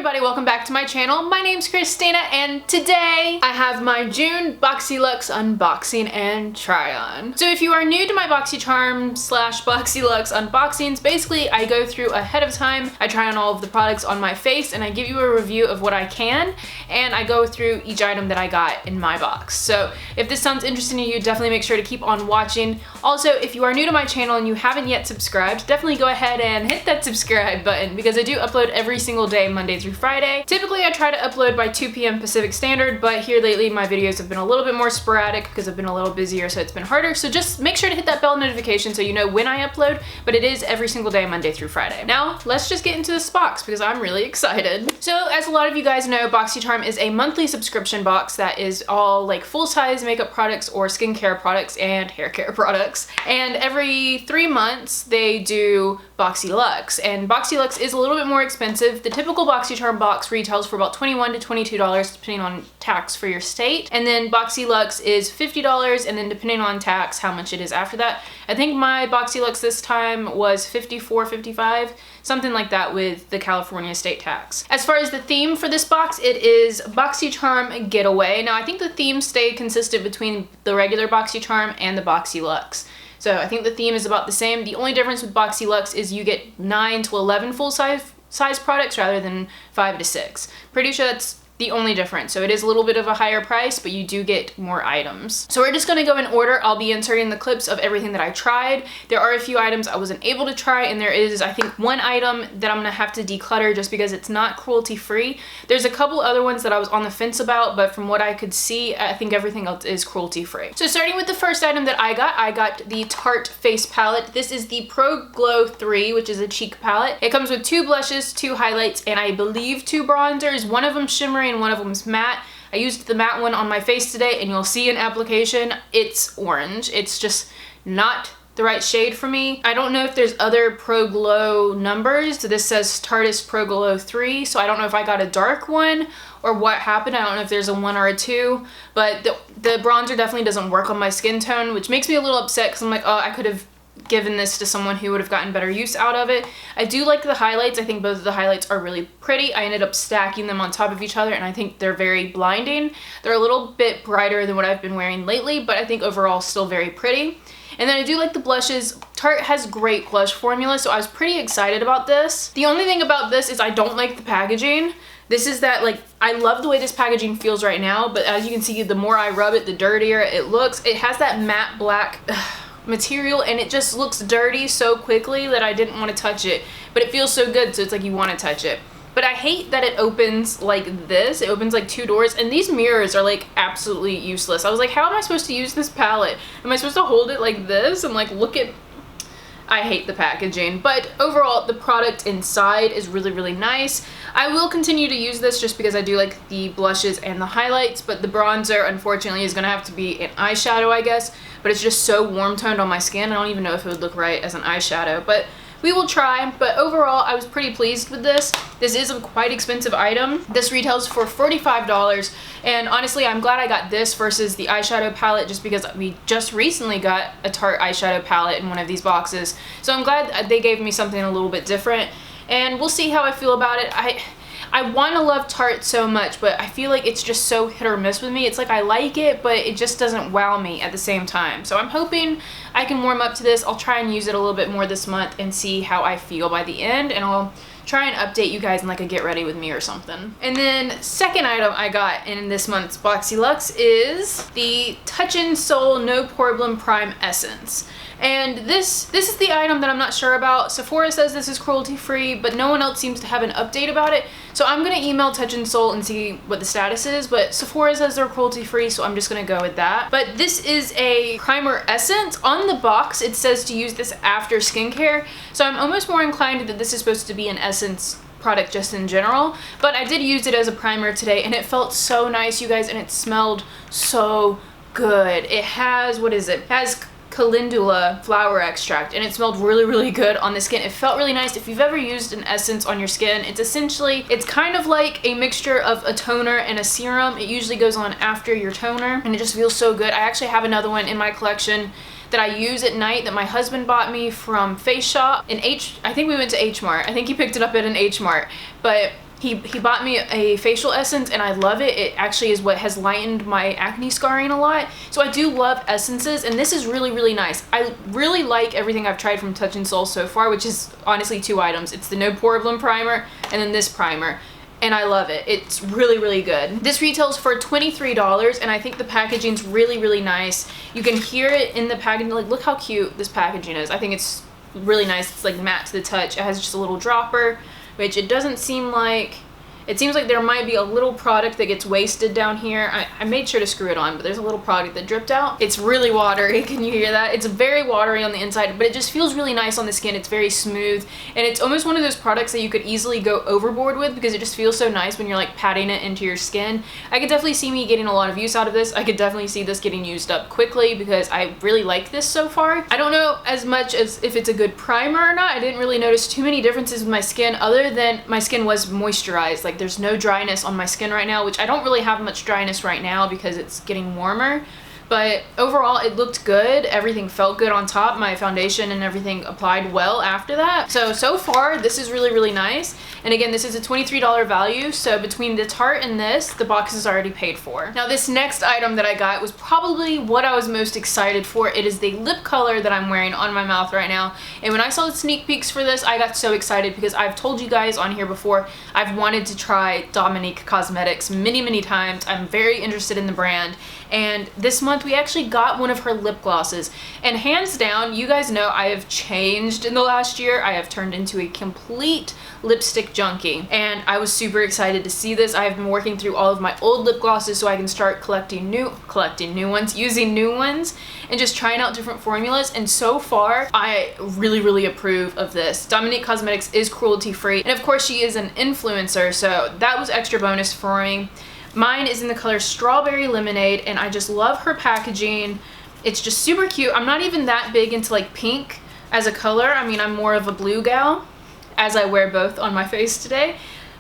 everybody, welcome back to my channel. My name's Christina and today I have my June BoxyLuxe unboxing and try on. So if you are new to my Boxycharm / BoxyLuxe unboxings, basically I go through ahead of time, I try on all of the products on my face and I give you a review of what I can and I go through each item that I got in my box. So if this sounds interesting to you, definitely make sure to keep on watching. Also, if you are new to my channel and you haven't yet subscribed, definitely go ahead and hit that subscribe button because I do upload every single day, Monday through Friday. Typically I try to upload by 2 p.m. Pacific Standard, but here lately my videos have been a little bit more sporadic because I've been a little busier, so it's been harder. So just make sure to hit that bell notification so you know when I upload, but it is every single day, Monday through Friday. Now, let's just get into this box because I'm really excited. So as a lot of you guys know, Boxycharm is a monthly subscription box that is all like full-size makeup products or skincare products and hair care products. And every 3 months they do BoxyLuxe, and BoxyLuxe is a little bit more expensive. The typical Boxycharm box retails for about $21 to $22 depending on tax for your state, and then BoxyLuxe is $50, and then depending on tax how much it is after that. I think my BoxyLuxe this time was $54, $55, something like that with the California state tax. As far as the theme for this box, it is Boxycharm Getaway. Now I think the themes stay consistent between the regular Boxycharm and the BoxyLuxe. So I think the theme is about the same. The only difference with BoxyLuxe is you get 9 to 11 full-size products rather than 5 to 6. Pretty sure that's the only difference. So it is a little bit of a higher price, but you do get more items. So we're just gonna go in order. I'll be inserting the clips of everything that I tried. There are a few items I wasn't able to try, and there is, I think, one item that I'm gonna have to declutter just because it's not cruelty-free. There's a couple other ones that I was on the fence about, but from what I could see, I think everything else is cruelty-free. So starting with the first item that I got the Tarte face palette. This is the Pro Glow 3, which is a cheek palette. It comes with 2 blushes, 2 highlights, and I believe 2 bronzers. One of them shimmery and one of them is matte. I used the matte one on my face today, and you'll see in application it's orange. It's just not the right shade for me. I don't know if there's other Pro Glow numbers. So this says Tarte Pro Glow 3, so I don't know if I got a dark one or what happened. I don't know if there's a 1 or a 2, but the bronzer definitely doesn't work on my skin tone, which makes me a little upset because I'm like, oh, I could have given this to someone who would have gotten better use out of it. I do like the highlights. I think both of the highlights are really pretty. I ended up stacking them on top of each other and I think they're very blinding. They're a little bit brighter than what I've been wearing lately, but I think overall still very pretty. And then I do like the blushes. Tarte has great blush formula, so I was pretty excited about this. The only thing about this is I don't like the packaging. This is that, like, I love the way this packaging feels right now, but as you can see, the more I rub it, the dirtier it looks. It has that matte black material and it just looks dirty so quickly that I didn't want to touch it, but it feels so good, so it's like you want to touch it. But I hate that it opens like this. It opens like 2 doors, and these mirrors are like absolutely useless. I was like, how am I supposed to use this palette? Am I supposed to hold it like this and like look at... I hate the packaging, but overall the product inside is really, really nice. I will continue to use this just because I do like the blushes and the highlights, but the bronzer unfortunately is gonna have to be an eyeshadow, I guess, but it's just so warm toned on my skin. I don't even know if it would look right as an eyeshadow, but we will try. But overall, I was pretty pleased with this. This is a quite expensive item. This retails for $45, and honestly, I'm glad I got this versus the eyeshadow palette just because we just recently got a Tarte eyeshadow palette in one of these boxes. So I'm glad they gave me something a little bit different, and we'll see how I feel about it. I want to love Tarte so much, but I feel like it's just so hit or miss with me. It's like I like it, but it just doesn't wow me at the same time. So I'm hoping I can warm up to this. I'll try and use it a little bit more this month and see how I feel by the end, and I'll try and update you guys in like a get ready with me or something. And then second item I got in this month's BoxyLuxe is the Touch in Soul No Problem Prime Essence. And this is the item that I'm not sure about. Sephora says this is cruelty-free, but no one else seems to have an update about it. So I'm gonna email Touch in Soul and see what the status is, but Sephora says they're cruelty-free, so I'm just gonna go with that. But this is a primer essence. On the box, it says to use this after skincare, so I'm almost more inclined that this is supposed to be an essence product just in general, but I did use it as a primer today, and it felt so nice, you guys, and it smelled so good. It has, what is it? It has calendula flower extract, and it smelled really, really good on the skin. It felt really nice. If you've ever used an essence on your skin, it's kind of like a mixture of a toner and a serum. It usually goes on after your toner, and it just feels so good. I actually have another one in my collection that I use at night that my husband bought me from Face Shop in I think we went to H Mart. I think he picked it up at an H Mart, but He bought me a facial essence and I love it. It actually is what has lightened my acne scarring a lot. So I do love essences, and this is really, really nice. I really like everything I've tried from Touch in Sol so far, which is honestly 2 items. It's the No Problem Primer and then this primer. And I love it. It's really, really good. This retails for $23, and I think the packaging's really, really nice. You can hear it in the packaging. Like, look how cute this packaging is. I think it's really nice. It's like matte to the touch. It has just a little dropper, which it doesn't seem like, it seems like there might be a little product that gets wasted down here. I made sure to screw it on, but there's a little product that dripped out. It's really watery. Can you hear that? It's very watery on the inside, but it just feels really nice on the skin. It's very smooth, and it's almost one of those products that you could easily go overboard with because it just feels so nice when you're like patting it into your skin. I could definitely see me getting a lot of use out of this. I could definitely see this getting used up quickly because I really like this so far. I don't know as much as if it's a good primer or not. I didn't really notice too many differences with my skin other than my skin was moisturized. Like, there's no dryness on my skin right now, which I don't really have much dryness right now because it's getting warmer. But overall, it looked good. Everything felt good on top. My foundation and everything applied well after that. So far, this is really, really nice. And again, this is a $23 value. So between the Tarte and this, the box is already paid for. Now, this next item that I got was probably what I was most excited for. It is the lip color that I'm wearing on my mouth right now. And when I saw the sneak peeks for this, I got so excited because I've told you guys on here before, I've wanted to try Dominque Cosmetics many, many times. I'm very interested in the brand. And this month we actually got one of her lip glosses, and hands down, you guys know I have changed in the last year. I have turned into a complete lipstick junkie, and I was super excited to see this. I have been working through all of my old lip glosses so I can start collecting new ones, using new ones, and just trying out different formulas. And so far, I really, really approve of this. Dominque Cosmetics is cruelty free, and of course she is an influencer, so that was extra bonus for me. Mine is in the color Strawberry Lemonade, and I just love her packaging. It's just super cute. I'm not even that big into like pink as a color. I mean, I'm more of a blue gal, as I wear both on my face today.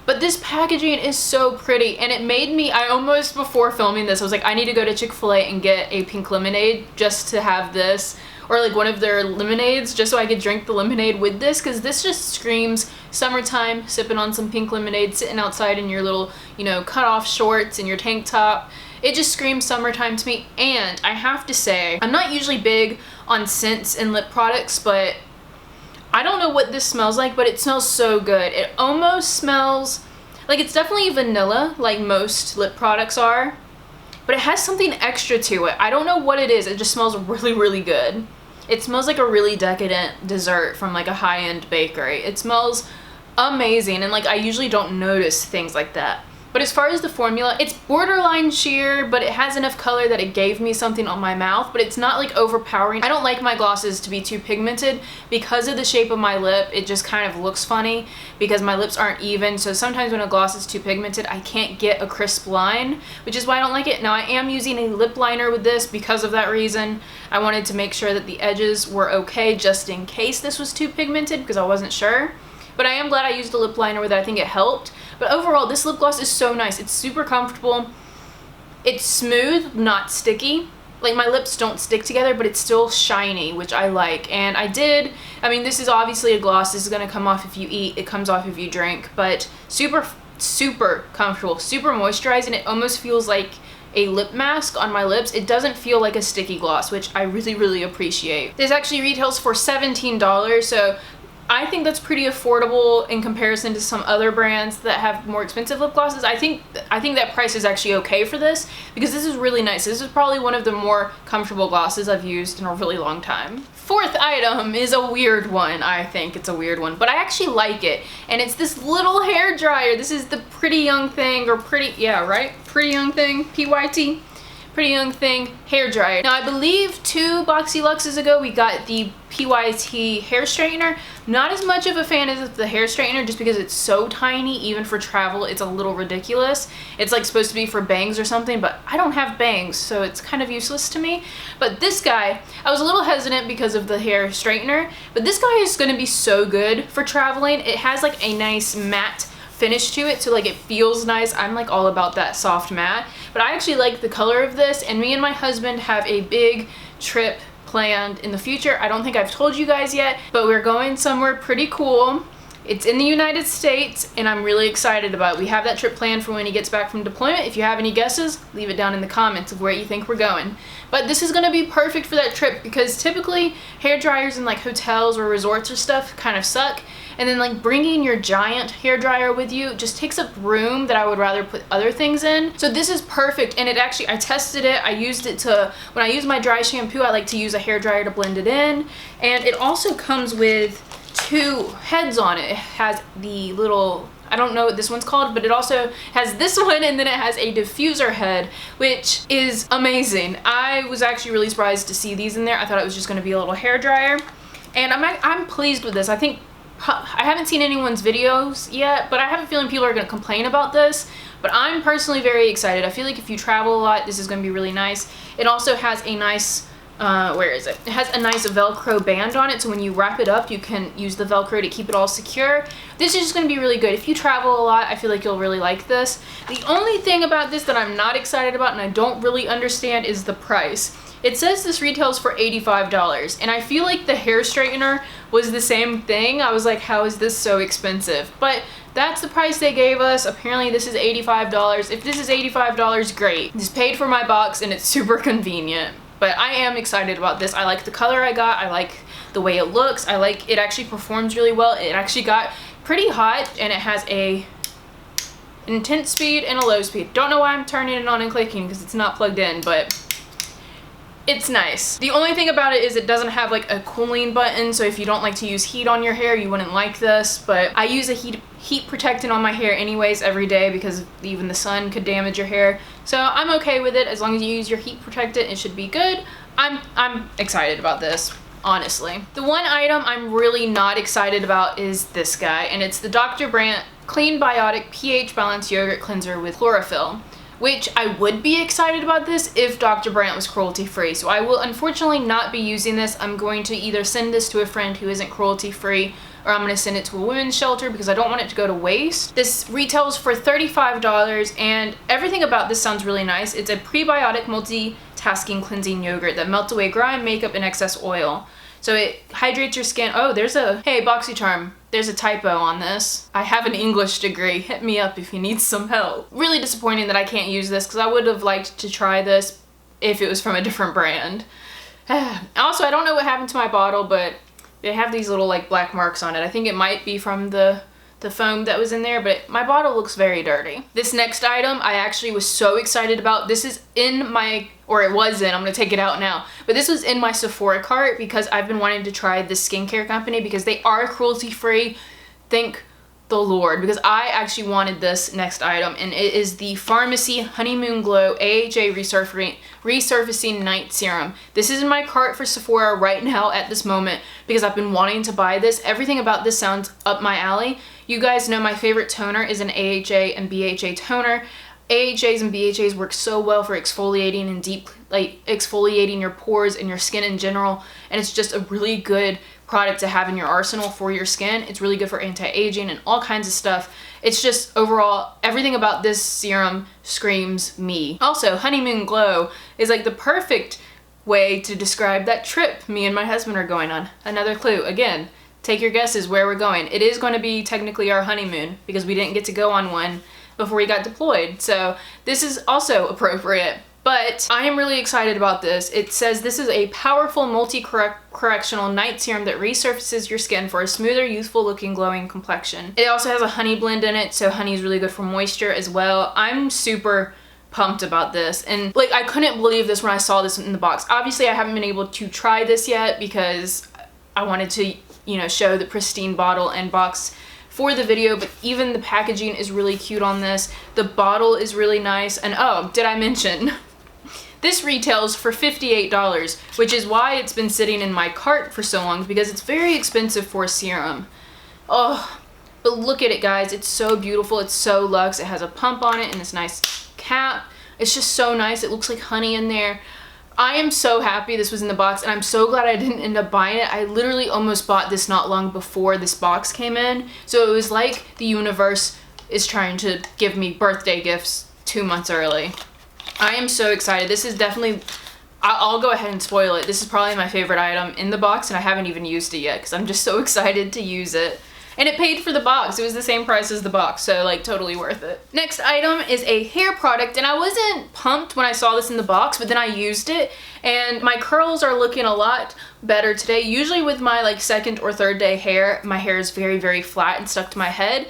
But this packaging is so pretty, and it made me, I almost, before filming this, I was like, I need to go to Chick-fil-A and get a pink lemonade just to have this, or like one of their lemonades, just so I could drink the lemonade with this, because this just screams summertime, sipping on some pink lemonade, sitting outside in your little, you know, cut off shorts and your tank top. It just screams summertime to me. And I have to say, I'm not usually big on scents and lip products, but I don't know what this smells like, but it smells so good. It almost smells like, it's definitely vanilla, like most lip products are, but it has something extra to it. I don't know what it is. It just smells really, really good. It smells like a really decadent dessert from like a high-end bakery. It smells amazing, and like I usually don't notice things like that. But as far as the formula, it's borderline sheer, but it has enough color that it gave me something on my mouth, but it's not like overpowering. I don't like my glosses to be too pigmented because of the shape of my lip. It just kind of looks funny because my lips aren't even. So sometimes when a gloss is too pigmented, I can't get a crisp line, which is why I don't like it. Now I am using a lip liner with this because of that reason. I wanted to make sure that the edges were okay just in case this was too pigmented because I wasn't sure. But I am glad I used a lip liner with it. I think it helped. But overall, this lip gloss is so nice. It's super comfortable. It's smooth, not sticky. Like, my lips don't stick together, but it's still shiny, which I like. And I mean, this is obviously a gloss. This is going to come off if you eat. It comes off if you drink. But super, super comfortable, super moisturizing. It almost feels like a lip mask on my lips. It doesn't feel like a sticky gloss, which I really, really appreciate. This actually retails for $17, so I think that's pretty affordable in comparison to some other brands that have more expensive lip glosses. I think that price is actually okay for this because this is really nice. This is probably one of the more comfortable glosses I've used in a really long time. Fourth item is a weird one. I think it's a weird one, but I actually like it. And it's this little hair dryer. This is the Pretty Young Thing, or Pretty Young Thing, PYT. Pretty Young Thing hair dryer. Now I believe 2 BoxyLuxes ago we got the PYT hair straightener. Not as much of a fan as the hair straightener just because it's so tiny. Even for travel, it's a little ridiculous. It's like supposed to be for bangs or something, but I don't have bangs, so it's kind of useless to me. But this guy, I was a little hesitant because of the hair straightener, but this guy is going to be so good for traveling. It has like a nice matte finish to it, so like it feels nice. I'm like all about that soft matte, but I actually like the color of this, and me and my husband have a big trip planned in the future. I don't think I've told you guys yet, but we're going somewhere pretty cool. It's in the United States, and I'm really excited about it. We have that trip planned for when he gets back from deployment. If you have any guesses, leave it down in the comments of where you think we're going. But this is gonna be perfect for that trip because typically hair dryers in like hotels or resorts or stuff kind of suck. And then like bringing your giant hair dryer with you just takes up room that I would rather put other things in. So this is perfect, and it actually, I tested it. I used it to, when I use my dry shampoo, I like to use a hair dryer to blend it in. And it also comes with 2 heads on it. It has the little, I don't know what this one's called, but it also has this one, and then it has a diffuser head, which is amazing. I was actually really surprised to see these in there. I thought it was just gonna be a little hair dryer. And I'm pleased with this. I haven't seen anyone's videos yet, but I have a feeling people are going to complain about this. But I'm personally very excited. I feel like if you travel a lot, this is going to be really nice. It also has a nice, where is it? It has a nice Velcro band on it, so when you wrap it up, you can use the Velcro to keep it all secure. This is just going to be really good. If you travel a lot, I feel like you'll really like this. The only thing about this that I'm not excited about and I don't really understand is the price. It says this retails for $85, and I feel like the hair straightener was the same thing. I was like, how is this so expensive? But that's the price they gave us. Apparently this is $85. If this is $85, great. This paid for my box and it's super convenient. But I am excited about this. I like the color I got. I like the way it looks. I like it actually performs really well. It actually got pretty hot, and it has an intense speed and a low speed. Don't know why I'm turning it on and clicking because it's not plugged in, but it's nice. The only thing about it is it doesn't have like a cooling button, so if you don't like to use heat on your hair, you wouldn't like this. But I use a heat protectant on my hair anyways every day because even the sun could damage your hair. So I'm okay with it. As long as you use your heat protectant, it should be good. I'm excited about this, honestly. The one item I'm really not excited about is this guy, and it's the Dr. Brandt Clean Biotic pH Balanced Yogurt Cleanser with Chlorophyll, which I would be excited about this if Dr. Brandt was cruelty-free. So I will unfortunately not be using this. I'm going to either send this to a friend who isn't cruelty-free, or I'm going to send it to a women's shelter because I don't want it to go to waste. This retails for $35, and everything about this sounds really nice. It's a prebiotic multitasking cleansing yogurt that melts away grime, makeup, and excess oil. So it hydrates your skin. Oh, hey, Boxycharm, there's a typo on this. I have an English degree. Hit me up if you need some help. Really disappointing that I can't use this because I would have liked to try this if it was from a different brand. Also, I don't know what happened to my bottle, but they have these little like black marks on it. I think it might be from the foam that was in there, but my bottle looks very dirty. This next item I actually was so excited about. This is in my, or it was in, I'm gonna take it out now, but this was in my Sephora cart because I've been wanting to try this skincare company because they are cruelty-free. Thank the Lord, because I actually wanted this next item, and it is the Pharmacy Honeymoon Glow AHA Resurfacing Night Serum. This is in my cart for Sephora right now at this moment because I've been wanting to buy this. Everything about this sounds up my alley. You guys know my favorite toner is an AHA and BHA toner. AHAs and BHAs work so well for exfoliating and exfoliating your pores and your skin in general, and it's just a really good product to have in your arsenal for your skin. It's really good for anti-aging and all kinds of stuff. It's just overall, everything about this serum screams me. Also, Honeymoon Glow is like the perfect way to describe that trip me and my husband are going on. Another clue, again, take your guesses where we're going. It is going to be technically our honeymoon because we didn't get to go on one before we got deployed. So this is also appropriate. But I am really excited about this. It says this is a powerful multi-correctional night serum that resurfaces your skin for a smoother, youthful looking, glowing complexion. It also has a honey blend in it, so honey is really good for moisture as well. I'm super pumped about this, and like I couldn't believe this when I saw this in the box. Obviously I haven't been able to try this yet because I wanted to, you know, show the pristine bottle and box for the video, but even the packaging is really cute on this. The bottle is really nice, and oh, did I mention this retails for $58, which is why it's been sitting in my cart for so long, because it's very expensive for a serum. Oh, but look at it, guys. It's so beautiful. It's so luxe. It has a pump on it and this nice cap. It's just so nice. It looks like honey in there. I am so happy this was in the box, and I'm so glad I didn't end up buying it. I literally almost bought this not long before this box came in. So it was like the universe is trying to give me birthday gifts 2 months early. I am so excited. This is definitely, I'll go ahead and spoil it. This is probably my favorite item in the box, and I haven't even used it yet because I'm just so excited to use it. And it paid for the box. It was the same price as the box, so like totally worth it. Next item is a hair product, and I wasn't pumped when I saw this in the box, but then I used it and my curls are looking a lot better today. Usually with my like second or third day hair, my hair is very, very flat and stuck to my head.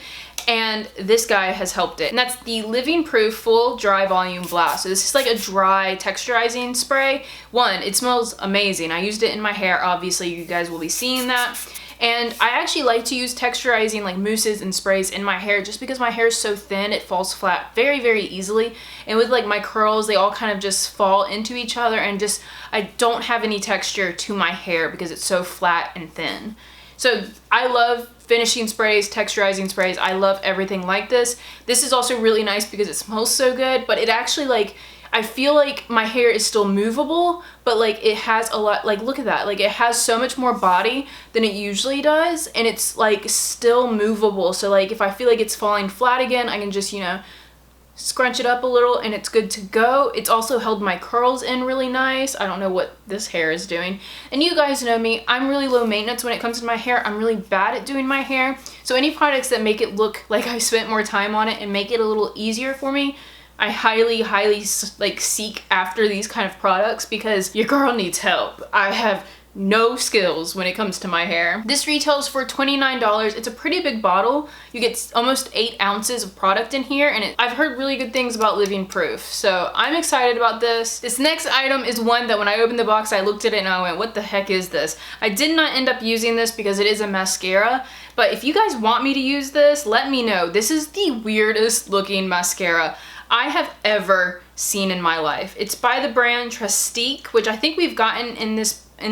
And this guy has helped it. And that's the Living Proof Full Dry Volume Blast. So this is like a dry texturizing spray. One, it smells amazing. I used it in my hair. Obviously, you guys will be seeing that. And I actually like to use texturizing like mousses and sprays in my hair just because my hair is so thin, it falls flat very, very easily. And with like my curls, they all kind of just fall into each other and just, I don't have any texture to my hair because it's so flat and thin. So I love finishing sprays, texturizing sprays. I love everything like this. This is also really nice because it smells so good, but it actually like, I feel like my hair is still movable, but like it has a lot, like look at that, like it has so much more body than it usually does, and it's like still movable. So like if I feel like it's falling flat again, I can just, you know, scrunch it up a little and it's good to go. It's also held my curls in really nice. I don't know what this hair is doing. And you guys know me, I'm really low maintenance when it comes to my hair. I'm really bad at doing my hair. So any products that make it look like I spent more time on it and make it a little easier for me, I highly, highly like seek after these kind of products because your girl needs help. I have no skills when it comes to my hair. This retails for $29. It's a pretty big bottle. You get almost 8 ounces of product in here, and I've heard really good things about Living Proof, so I'm excited about this. This next item is one that when I opened the box, I looked at it and I went, what the heck is this? I did not end up using this because it is a mascara, but if you guys want me to use this, let me know. This is the weirdest looking mascara I have ever seen in my life. It's by the brand Tarte, which I think we've gotten in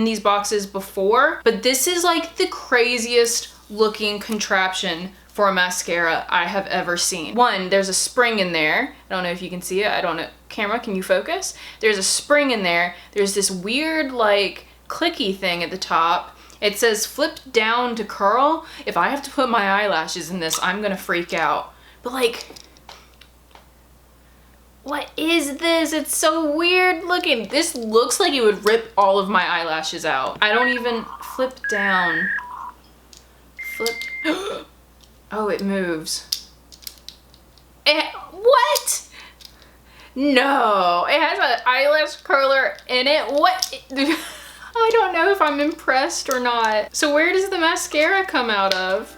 these boxes before, but this is like the craziest looking contraption for a mascara I have ever seen. One, there's a spring in there. I don't know if you can see it. I don't know. Camera, can you focus? There's a spring in there. There's this weird like clicky thing at the top. It says flip down to curl. If I have to put my eyelashes in this, I'm gonna freak out. But like, what is this? It's so weird looking. This looks like it would rip all of my eyelashes out. I don't even flip down. Flip. Oh, it moves. What? No, it has an eyelash curler in it. What? I don't know if I'm impressed or not. So where does the mascara come out of?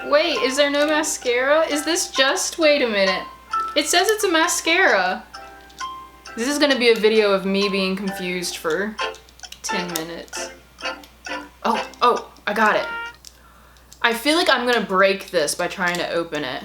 Wait, is there no mascara? Is this just, wait a minute. It says it's a mascara. This is gonna be a video of me being confused for 10 minutes. Oh, I got it. I feel like I'm gonna break this by trying to open it.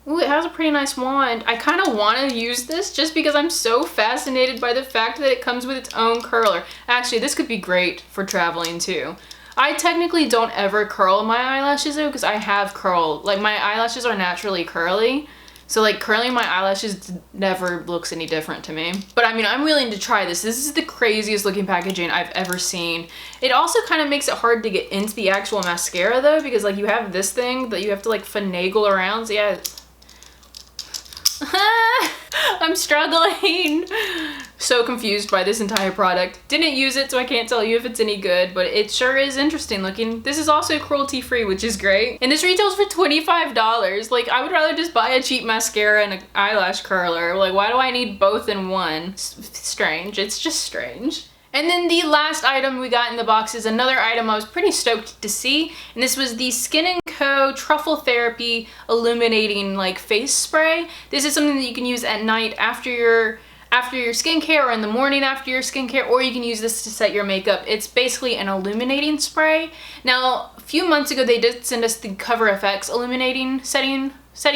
Ooh, it has a pretty nice wand. I kind of want to use this just because I'm so fascinated by the fact that it comes with its own curler. Actually, this could be great for traveling too. I technically don't ever curl my eyelashes though because I have curl. Like my eyelashes are naturally curly. So like curling my eyelashes never looks any different to me. But I mean, I'm willing to try this. This is the craziest looking packaging I've ever seen. It also kind of makes it hard to get into the actual mascara though, because like you have this thing that you have to like finagle around. So yeah, I'm struggling. So confused by this entire product. Didn't use it, so I can't tell you if it's any good, but it sure is interesting looking. This is also cruelty free, which is great. And this retails for $25. Like, I would rather just buy a cheap mascara and an eyelash curler. Like, why do I need both in one? Strange. It's just strange. And then the last item we got in the box is another item I was pretty stoked to see, and this was the Skin & Co. Truffle Therapy Illuminating like face spray. This is something that you can use at night after your skincare or in the morning after your skincare, or you can use this to set your makeup. It's basically an illuminating spray. Now, a few months ago they did send us the Cover FX illuminating setting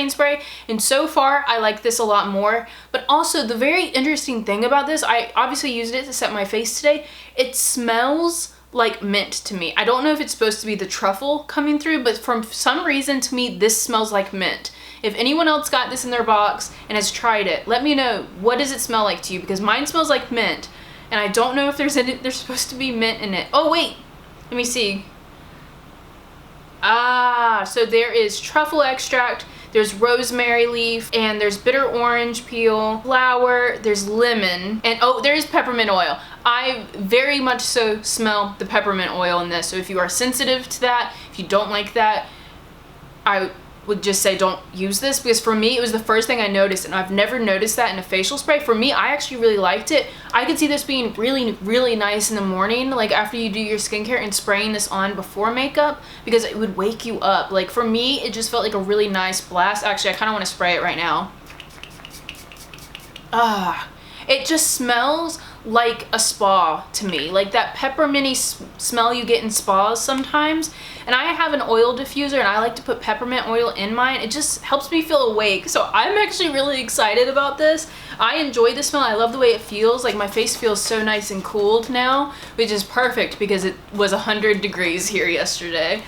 spray, and so far I like this a lot more. But also the very interesting thing about this, I obviously used it to set my face today, it smells like mint to me. I don't know if it's supposed to be the truffle coming through, but for some reason to me this smells like mint. If anyone else got this in their box and has tried it, let me know, what does it smell like to you? Because mine smells like mint, and I don't know if there's supposed to be mint in it. Oh wait, let me see. Ah, so there is truffle extract, there's rosemary leaf, and there's bitter orange peel, flower, there's lemon, and oh, there's peppermint oil. I very much so smell the peppermint oil in this, so if you are sensitive to that, If you don't like that, I would just say don't use this, because for me it was the first thing I noticed, and I've never noticed that in a facial spray. For me, I actually really liked it. I could see this being really nice in the morning, like after you do your skincare, and spraying this on before makeup, because it would wake you up. Like for me, it just felt like a really nice blast. Actually, I kind of want to spray it right now. It just smells like a spa to me, like that pepperminty smell you get in spas sometimes. And I have an oil diffuser, and I like to put peppermint oil in mine. It just helps me feel awake. So I'm actually really excited about this. I enjoy the smell. I love the way it feels. Like my face feels so nice and cooled now, which is perfect because it was 100 degrees here yesterday.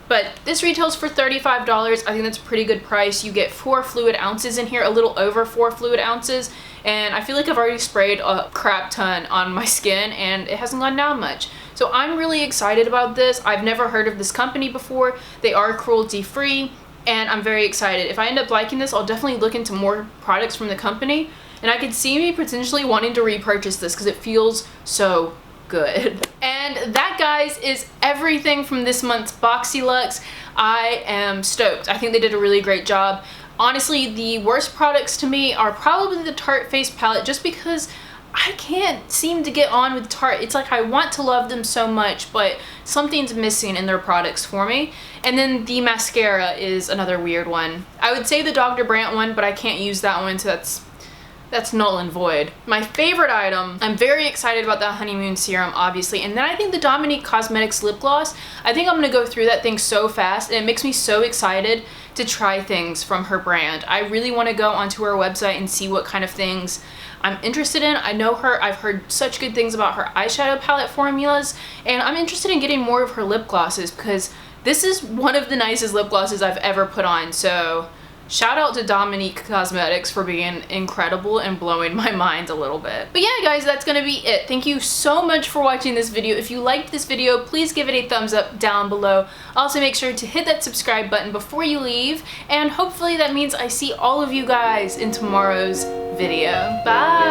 But this retails for $35. I think that's a pretty good price. You get 4 fluid ounces in here, a little over 4 fluid ounces. And I feel like I've already sprayed a crap ton on my skin, and it hasn't gone down much. So I'm really excited about this. I've never heard of this company before. They are cruelty free, and I'm very excited. If I end up liking this, I'll definitely look into more products from the company, and I could see me potentially wanting to repurchase this because it feels so good. And that, guys, is everything from this month's BoxyLuxe. I am stoked. I think they did a really great job. Honestly, the worst products to me are probably the Tarte face palette, just because I can't seem to get on with Tarte. It's like I want to love them so much, but something's missing in their products for me. And then the mascara is another weird one. I would say the Dr. Brandt one, but I can't use that one, so that's null and void. My favorite item, I'm very excited about that honeymoon serum, obviously. And then I think the Dominque Cosmetics lip gloss, I think I'm gonna go through that thing so fast, and it makes me so excited to try things from her brand. I really wanna go onto her website and see what kind of things I'm interested in. I know her, I've heard such good things about her eyeshadow palette formulas, and I'm interested in getting more of her lip glosses, because this is one of the nicest lip glosses I've ever put on. So shout out to Dominque Cosmetics for being incredible and blowing my mind a little bit. But yeah, guys, that's gonna be it. Thank you so much for watching this video. If you liked this video, please give it a thumbs up down below. Also, make sure to hit that subscribe button before you leave, and hopefully that means I see all of you guys in tomorrow's video. Bye!